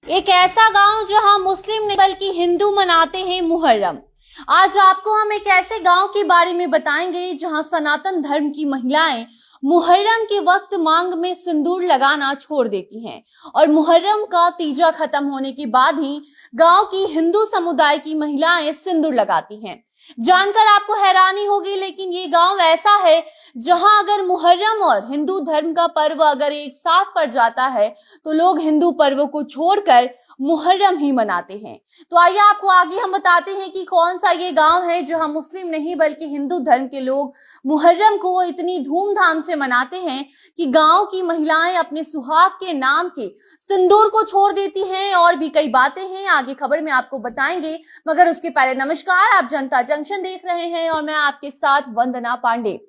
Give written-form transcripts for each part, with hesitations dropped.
एक ऐसा गांव जहां मुस्लिम नहीं बल्कि हिंदू मनाते हैं मुहर्रम। आज आपको हम एक ऐसे गांव के बारे में बताएंगे जहां सनातन धर्म की महिलाएं मुहर्रम के वक्त मांग में सिंदूर लगाना छोड़ देती हैं और मुहर्रम का तीजा खत्म होने के बाद ही गांव की हिंदू समुदाय की महिलाएं सिंदूर लगाती हैं। जानकर आपको हैरानी होगी, लेकिन ये गांव ऐसा है जहां अगर मुहर्रम और हिंदू धर्म का पर्व अगर एक साथ पड़ जाता है तो लोग हिंदू पर्व को छोड़कर मुहर्रम ही मनाते हैं। तो आइए आपको आगे हम बताते हैं कि कौन सा ये गांव है जहां मुस्लिम नहीं बल्कि हिंदू धर्म के लोग मुहर्रम को इतनी धूमधाम से मनाते हैं कि गांव की महिलाएं अपने सुहाग के नाम के सिंदूर को छोड़ देती हैं। और भी कई बातें हैं, आगे खबर में आपको बताएंगे, मगर उसके पहले नमस्कार, आप जनता जंक्शन देख रहे हैं और मैं आपके साथ वंदना पांडे।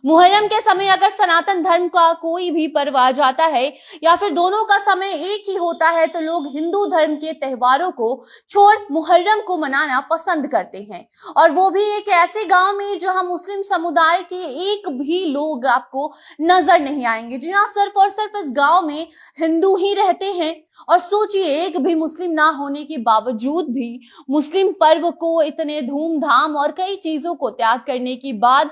मुहर्रम के समय अगर सनातन धर्म का कोई भी पर्व आ जाता है या फिर दोनों का समय एक ही होता है तो लोग हिंदू धर्म के त्योहारों को छोड़ मुहर्रम को मनाना पसंद करते हैं, और वो भी एक ऐसे गांव में जहां मुस्लिम समुदाय के एक भी लोग आपको नजर नहीं आएंगे। जी हाँ, सिर्फ और सिर्फ इस गांव में हिंदू ही रहते हैं। और सोचिए, एक भी मुस्लिम ना होने के बावजूद भी मुस्लिम पर्व को इतने धूमधाम और कई चीजों को त्याग करने के बाद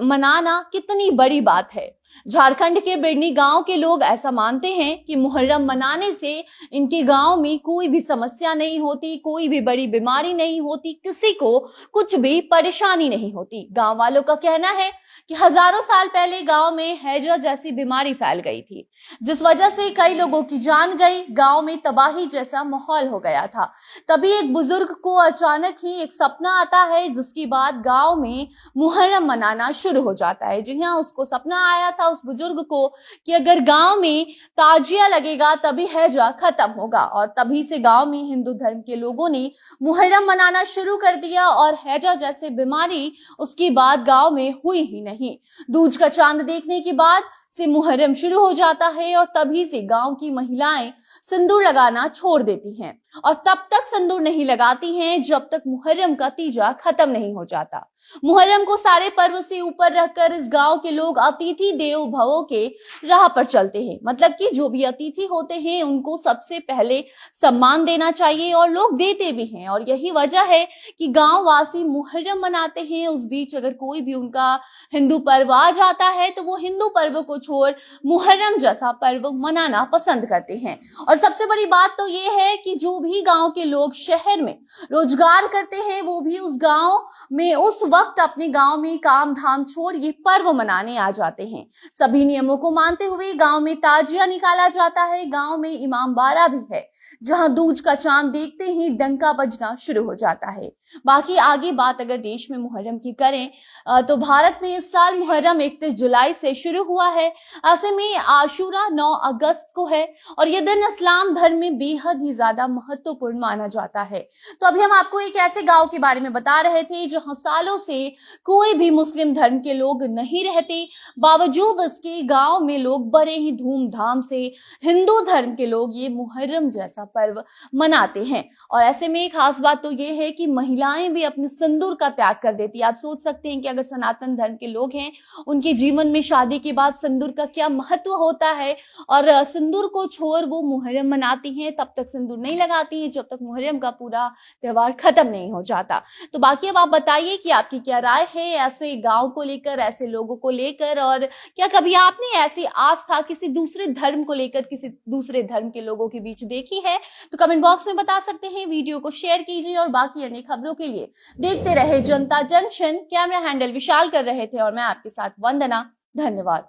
मनाना कितनी बड़ी बात है। झारखंड के बिरनी गांव के लोग ऐसा मानते हैं कि मुहर्रम मनाने से इनके गांव में कोई भी समस्या नहीं होती, कोई भी बड़ी बीमारी नहीं होती, किसी को कुछ भी परेशानी नहीं होती। गांव वालों का कहना है कि हजारों साल पहले गांव में हैजा जैसी बीमारी फैल गई थी, जिस वजह से कई लोगों की जान गई, गांव में तबाही जैसा माहौल हो गया था। तभी एक बुजुर्ग को अचानक ही एक सपना आता है, जिसके बाद गांव में मुहर्रम मनाना शुरू हो जाता है। जी हाँ, उसको सपना आया था उस बुजुर्ग को कि अगर गांव में ताजिया लगेगा तभी हैजा खत्म होगा, और तभी से गांव में हिंदू धर्म के लोगों ने मुहर्रम मनाना शुरू कर दिया और हैजा जैसे बीमारी उसके बाद गांव में हुई ही नहीं। दूज का चांद देखने के बाद से मुहर्रम शुरू हो जाता है और तभी से गांव की महिलाएं सिंदूर लगाना छोड़ देती हैं, और तब तक सिंदूर नहीं लगाती हैं जब तक मुहर्रम का तीजा खत्म नहीं हो जाता। मुहर्रम को सारे पर्व से ऊपर रखकर इस गांव के लोग अतिथि देवो भव के राह पर चलते हैं। मतलब कि जो भी अतिथि होते हैं उनको सबसे पहले सम्मान देना चाहिए, और लोग देते भी हैं। और यही वजह है कि गांव वासी मुहर्रम मनाते हैं। उस बीच अगर कोई भी उनका हिंदू पर्व आ जाता है तो वो हिंदू पर्व को छोड़ मुहर्रम जैसा पर्व मनाना पसंद करते हैं। और सबसे बड़ी बात तो ये है कि जो भी गांव के लोग शहर में रोजगार करते हैं वो भी उस गांव में उस वक्त अपने गांव में काम धाम छोड़ ये पर्व मनाने आ जाते हैं। सभी नियमों को मानते हुए गांव में ताजिया निकाला जाता है। गांव में इमामबाड़ा भी है जहां दूज का चांद देखते ही डंका बजना शुरू हो जाता है। बाकी आगे बात अगर देश में मुहर्रम की करें तो भारत में इस साल मुहर्रम 31 जुलाई से शुरू हुआ है। ऐसे में आशूरा 9 अगस्त को है और यह दिन इस्लाम धर्म में बेहद ही ज्यादा महत्वपूर्ण माना जाता है। तो अभी हम आपको एक ऐसे गांव के बारे में बता रहे थे जहां सालों से कोई भी मुस्लिम धर्म के लोग नहीं रहते, बावजूद इसके गांव में लोग बड़े ही धूमधाम से हिंदू धर्म के लोग ये मुहर्रम जैसा पर्व मनाते हैं। और ऐसे में खास बात तो ये है कि महिलाएं भी अपने सिंदूर का त्याग कर देती है। आप सोच सकते हैं कि अगर सनातन धर्म के लोग हैं, उनके जीवन में शादी के बाद सिंदूर का क्या महत्व होता है, और सिंदूर को छोड़ वो मुहर्रम मनाती हैं, तब तक सिंदूर नहीं लगाती हैं जब तक मुहर्रम का पूरा त्योहार खत्म नहीं हो जाता। तो बाकी अब आप बताइए कि आपकी क्या राय है ऐसे गांव को लेकर, ऐसे लोगों को लेकर, और क्या कभी आपने ऐसी आस्था किसी दूसरे धर्म को लेकर किसी दूसरे धर्म के लोगों के बीच देखी है? तो कमेंट बॉक्स में बता सकते हैं। वीडियो को शेयर कीजिए और बाकी अन्य खबरों के लिए देखते रहे जनता जंक्शन। कैमरा हैंडल विशाल कर रहे थे और मैं आपके साथ वंदना। धन्यवाद।